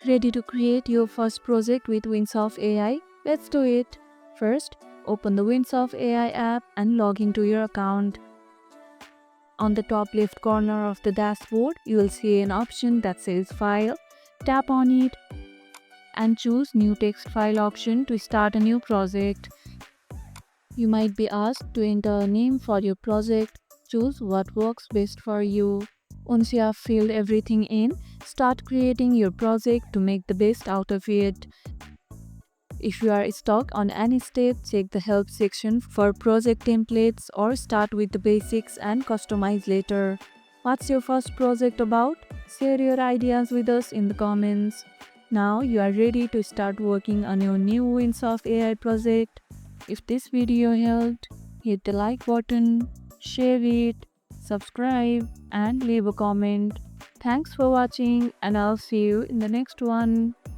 Ready to create your first project with Windsurf AI? Let's do it. First, open the Windsurf AI app and log into your account. On the top left corner of the dashboard, you will see an option that says File. Tap on it and choose New Text File option to start a new project. You might be asked to enter a name for your project. Choose what works best for you. Once you have filled everything in, start creating your project to make the best out of it. If you are stuck on any step, check the help section for project templates or start with the basics and customize later. What's your first project about? Share your ideas with us in the comments. Now you are ready to start working on your new Windsurf AI project. If this video helped, hit the like button, share it, subscribe and leave a comment. Thanks for watching and I'll see you in the next one.